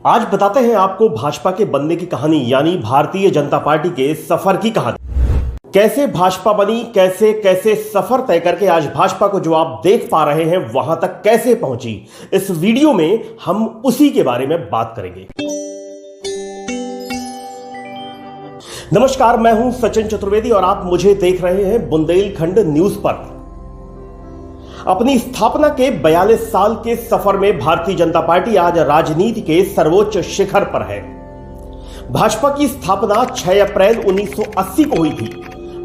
आज बताते हैं आपको भाजपा के बनने की कहानी, यानी भारतीय जनता पार्टी के सफर की कहानी। कैसे भाजपा बनी, कैसे कैसे सफर तय करके आज भाजपा को जो आप देख पा रहे हैं वहां तक कैसे पहुंची, इस वीडियो में हम उसी के बारे में बात करेंगे। नमस्कार, मैं हूं सचिन चतुर्वेदी और आप मुझे देख रहे हैं बुंदेलखंड न्यूज पर। अपनी स्थापना के 42 साल के सफर में भारतीय जनता पार्टी आज राजनीति के सर्वोच्च शिखर पर है। भाजपा की स्थापना 6 अप्रैल 1980 को हुई थी।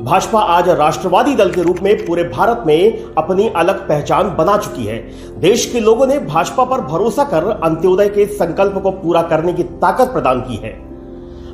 भाजपा आज राष्ट्रवादी दल के रूप में पूरे भारत में अपनी अलग पहचान बना चुकी है। देश के लोगों ने भाजपा पर भरोसा कर अंत्योदय के संकल्प को पूरा करने की ताकत प्रदान की है।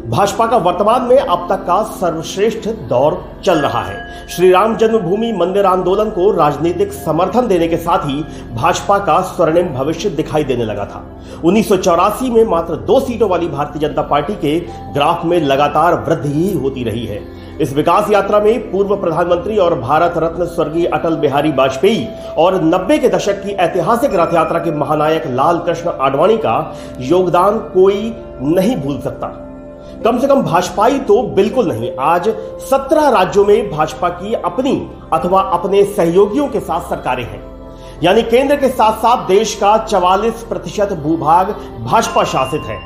भाजपा का वर्तमान में अब तक का सर्वश्रेष्ठ दौर चल रहा है। श्री राम जन्मभूमि मंदिर आंदोलन को राजनीतिक समर्थन देने के साथ ही भाजपा का स्वर्णिम भविष्य दिखाई देने लगा था। 1984 में मात्र 2 सीटों वाली भारतीय जनता पार्टी के ग्राफ में लगातार वृद्धि ही होती रही है। इस विकास यात्रा में पूर्व प्रधानमंत्री और भारत रत्न स्वर्गीय अटल बिहारी वाजपेयी और 90 के दशक की ऐतिहासिक रथ यात्रा के महानायक लाल कृष्ण आडवाणी का योगदान कोई नहीं भूल सकता। कम से कम भाजपाई तो बिल्कुल नहीं। आज 17 राज्यों में भाजपा की अपनी अथवा अपने सहयोगियों के साथ सरकारें हैं, यानी केंद्र के साथ साथ देश का 44% भूभाग भाजपा शासित है।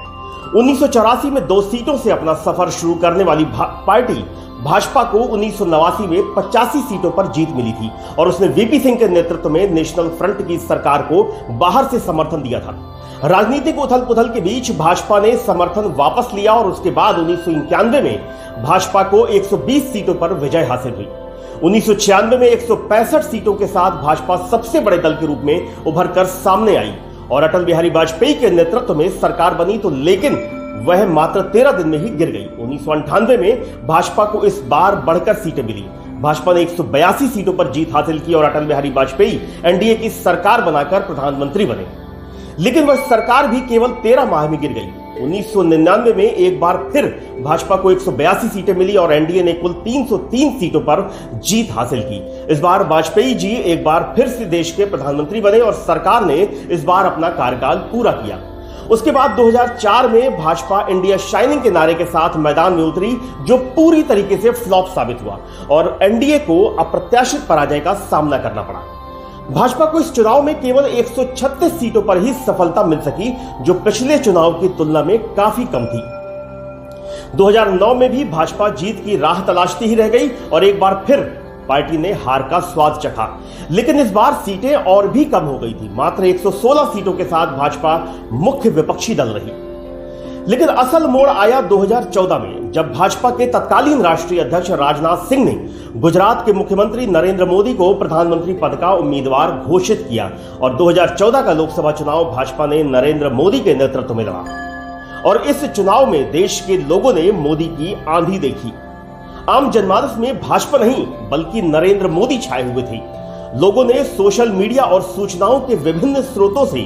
1984 में 2 सीटों से अपना सफर शुरू करने वाली पार्टी भाजपा को 1989 में 85 सीटों पर जीत मिली थी और उसने वीपी सिंह के नेतृत्व में नेशनल फ्रंट की सरकार को बाहर से समर्थन दिया था। राजनीतिक उथल पुथल के बीच भाजपा ने समर्थन वापस लिया और उसके बाद 1991 में भाजपा को 120 सीटों पर विजय हासिल हुई। 1996 में 165 सीटों के साथ भाजपा सबसे बड़े दल के रूप में उभर कर सामने आई और अटल बिहारी वाजपेयी के नेतृत्व में सरकार बनी, तो लेकिन वह मात्र 13 दिन में ही गिर गई। 1998 में भाजपा को इस बार बढ़कर सीटें मिली। भाजपा ने 182 सीटों पर जीत हासिल की और अटल बिहारी वाजपेयी एनडीए की सरकार बनाकर प्रधानमंत्री बने, लेकिन वह सरकार भी केवल 13 माह में गिर गई। 1999 में एक बार फिर भाजपा को 182 सीटें मिली और एनडीए ने कुल 303 सीटों पर जीत हासिल की। इस बार वाजपेयी जी एक बार फिर से देश के प्रधानमंत्री बने और सरकार ने इस बार अपना कार्यकाल पूरा किया। उसके बाद 2004 में भाजपा इंडिया शाइनिंग के नारे के साथ मैदान में उतरी, जो पूरी तरीके से फ्लॉप साबित हुआ और एनडीए को अप्रत्याशित पराजय का सामना करना पड़ा। भाजपा को इस चुनाव में केवल 136 सीटों पर ही सफलता मिल सकी, जो पिछले चुनाव की तुलना में काफी कम थी। 2009 में भी भाजपा जीत की राह तलाशती ही रह गई और एक बार फिर पार्टी ने हार का स्वाद चखा, लेकिन इस बार सीटें और भी कम हो गई थी। मात्र 116 सीटों के साथ भाजपा मुख्य विपक्षी दल रही। लेकिन असल मोड़ आया 2014 में, जब भाजपा के तत्कालीन राष्ट्रीय अध्यक्ष राजनाथ सिंह ने गुजरात के मुख्यमंत्री नरेंद्र मोदी को प्रधानमंत्री पद का उम्मीदवार घोषित किया और 2014 का लोकसभा चुनाव भाजपा ने नरेंद्र मोदी के नेतृत्व में लड़ा और इस चुनाव में देश के लोगों ने मोदी की आंधी देखी। आम जनमानस में भाजपा नहीं बल्कि नरेंद्र मोदी छाए हुए थे। लोगों ने सोशल मीडिया और सूचनाओं के विभिन्न स्रोतों से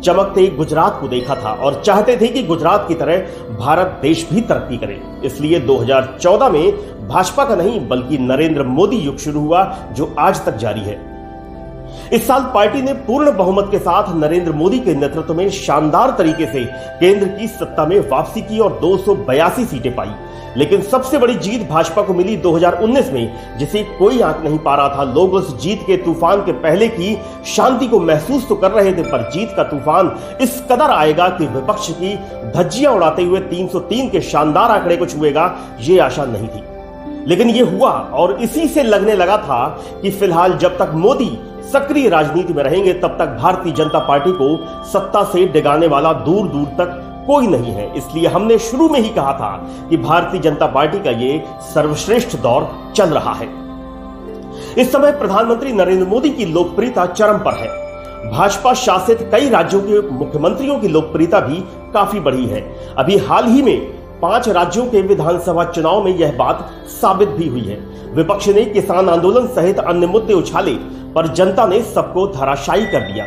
चमकते गुजरात को देखा था और चाहते थे कि गुजरात की तरह भारत देश भी तरक्की करे। इसलिए 2014 में भाजपा का नहीं बल्कि नरेंद्र मोदी युग शुरू हुआ, जो आज तक जारी है। इस साल पार्टी ने पूर्ण बहुमत के साथ नरेंद्र मोदी के नेतृत्व में शानदार तरीके से केंद्र की सत्ता में वापसी की और 282 सीटें पाई। लेकिन सबसे बड़ी जीत भाजपा को मिली 2019 में, जिसे कोई आंक नहीं पा रहा था। लोग उस जीत के तूफान के पहले की शांति को महसूस तो कर रहे थे, पर जीत का तूफान इस कदर आएगा कि विपक्ष की धज्जियां उड़ाते हुए 303 के शानदार आंकड़े को छुएगा, ये आशा नहीं थी। लेकिन ये हुआ और इसी से लगने लगा था कि फिलहाल जब तक मोदी सक्रिय राजनीति में रहेंगे तब तक भारतीय जनता पार्टी को सत्ता से डिगाने वाला दूर दूर तक कोई नहीं है। इसलिए हमने शुरू में ही कहा था कि भारतीय जनता पार्टी का ये सर्वश्रेष्ठ दौर चल रहा है। इस समय प्रधानमंत्री नरेंद्र मोदी की लोकप्रियता चरम पर है। भाजपा शासित कई राज्यों के मुख्यमंत्रियों की लोकप्रियता भी काफी बढ़ी है। अभी हाल ही में 5 राज्यों के विधानसभा चुनाव में यह बात साबित भी हुई है। विपक्ष ने किसान आंदोलन सहित अन्य मुद्दे उछाले, पर जनता ने सबको धराशायी कर दिया।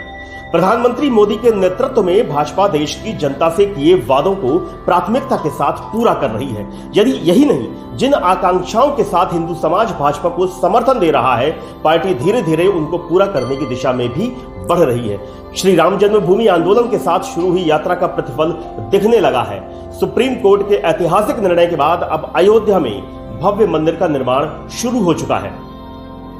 प्रधानमंत्री मोदी के नेतृत्व में भाजपा देश की जनता से किए वादों को प्राथमिकता के साथ पूरा कर रही है। यदि यही नहीं, जिन आकांक्षाओं के साथ हिंदू समाज भाजपा को समर्थन दे रहा है, पार्टी धीरे धीरे उनको पूरा करने की दिशा में भी बढ़ रही है। श्री राम जन्मभूमि आंदोलन के साथ शुरू हुई यात्रा का प्रतिफल दिखने लगा है। सुप्रीम कोर्ट के ऐतिहासिक निर्णय के बाद अब अयोध्या में भव्य मंदिर का निर्माण शुरू हो चुका है।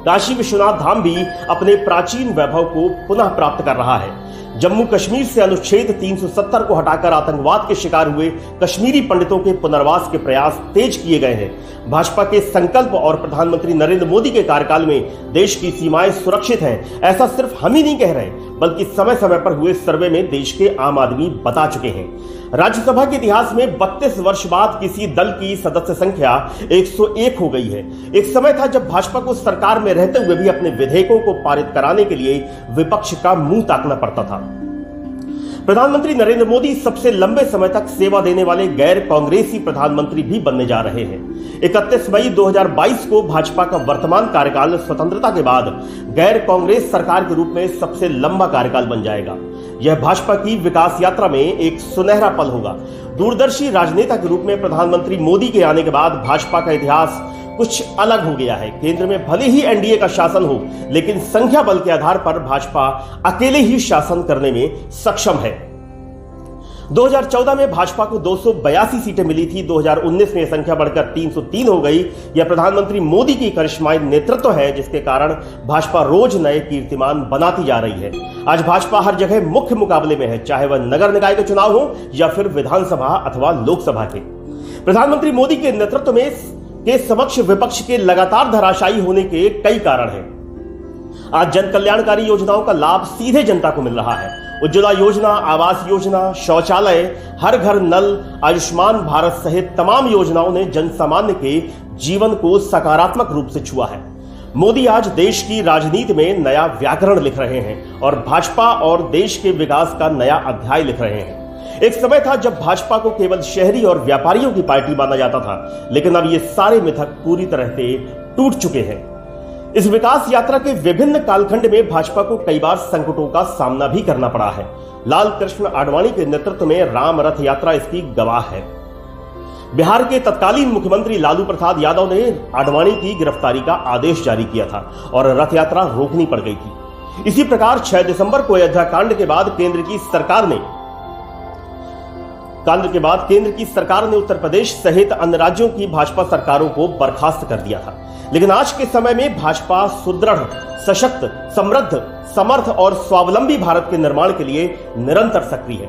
काशी विश्वनाथ धाम भी अपने प्राचीन वैभव को पुनः प्राप्त कर रहा है। जम्मू कश्मीर से अनुच्छेद 370 को हटाकर आतंकवाद के शिकार हुए कश्मीरी पंडितों के पुनर्वास के प्रयास तेज किए गए हैं। भाजपा के संकल्प और प्रधानमंत्री नरेंद्र मोदी के कार्यकाल में देश की सीमाएं सुरक्षित हैं, ऐसा सिर्फ हम ही नहीं कह रहे, बल्कि समय समय पर हुए सर्वे में देश के आम आदमी बता चुके हैं। राज्यसभा के इतिहास में 32 वर्ष बाद किसी दल की सदस्य संख्या 101 हो गई है। एक समय था जब भाजपा को सरकार में रहते हुए भी अपने विधेयकों को पारित कराने के लिए विपक्ष का मुंह ताकना पड़ता था। प्रधानमंत्री नरेंद्र मोदी सबसे लंबे समय तक सेवा देने वाले गैर कांग्रेसी प्रधानमंत्री भी बनने जा रहे हैं। 31 मई 2022 को भाजपा का वर्तमान कार्यकाल स्वतंत्रता के बाद गैर कांग्रेस सरकार के रूप में सबसे लंबा कार्यकाल बन जाएगा। यह भाजपा की विकास यात्रा में एक सुनहरा पल होगा। दूरदर्शी राजनेता के रूप में प्रधानमंत्री मोदी के आने के बाद भाजपा का इतिहास कुछ अलग हो गया है। केंद्र में भले ही एनडीए का शासन हो, लेकिन संख्या बल के आधार पर भाजपा अकेले ही शासन करने में सक्षम है। 2014 में भाजपा को 282 सीटें मिली थी। 2019 में यह संख्या बढ़कर 303 हो गई। यह प्रधानमंत्री मोदी की करिश्माई नेतृत्व है, जिसके कारण भाजपा रोज नए कीर्तिमान बनाती जा रही है। आज भाजपा हर जगह मुख्य मुकाबले में है, चाहे वह नगर निकाय के चुनाव हो या फिर विधानसभा अथवा लोकसभा के। प्रधानमंत्री मोदी के नेतृत्व में के समक्ष विपक्ष के लगातार धराशायी होने के कई कारण हैं। आज जन कल्याणकारी योजनाओं का लाभ सीधे जनता को मिल रहा है। उज्ज्वला योजना, आवास योजना, शौचालय, हर घर नल, आयुष्मान भारत सहित तमाम योजनाओं ने जन सामान्य के जीवन को सकारात्मक रूप से छुआ है। मोदी आज देश की राजनीति में नया व्याकरण लिख रहे हैं और भाजपा और देश के विकास का नया अध्याय लिख रहे हैं। एक समय था जब भाजपा को केवल शहरी और व्यापारियों की पार्टी माना जाता था, लेकिन अब ये सारे मिथक पूरी तरह से टूट चुके हैं। इस विकास यात्रा के विभिन्न कालखंड में भाजपा को कई बार संकटों का सामना भी करना पड़ा है। लाल कृष्ण आडवाणी के नेतृत्व में राम रथ यात्रा इसकी गवाह है। बिहार के तत्कालीन मुख्यमंत्री लालू प्रसाद यादव ने आडवाणी की गिरफ्तारी का आदेश जारी किया था और रथ यात्रा रोकनी पड़ गई थी। इसी प्रकार 6 दिसंबर को अयोध्या कांड के बाद केंद्र की सरकार ने उत्तर प्रदेश सहित अन्य राज्यों की भाजपा सरकारों को बर्खास्त कर दिया था। लेकिन आज के समय में भाजपा सुदृढ़, सशक्त, समृद्ध, समर्थ और स्वावलंबी भारत के निर्माण के लिए निरंतर सक्रिय है।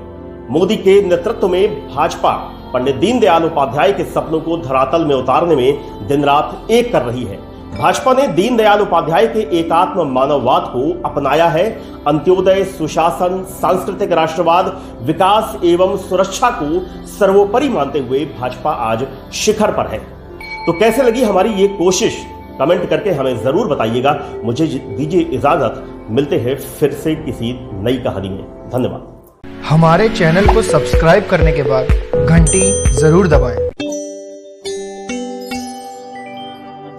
मोदी के नेतृत्व में भाजपा पंडित दीनदयाल उपाध्याय के सपनों को धरातल में उतारने में दिन रात एक कर रही है। भाजपा ने दीनदयाल उपाध्याय के एकात्म मानववाद को अपनाया है। अंत्योदय, सुशासन, सांस्कृतिक राष्ट्रवाद, विकास एवं सुरक्षा को सर्वोपरि मानते हुए भाजपा आज शिखर पर है। तो कैसे लगी हमारी ये कोशिश, कमेंट करके हमें जरूर बताइएगा। मुझे दीजिए इजाजत, मिलते हैं फिर से किसी नई कहानी में। धन्यवाद। हमारे चैनल को सब्सक्राइब करने के बाद घंटी जरूर दबाएं।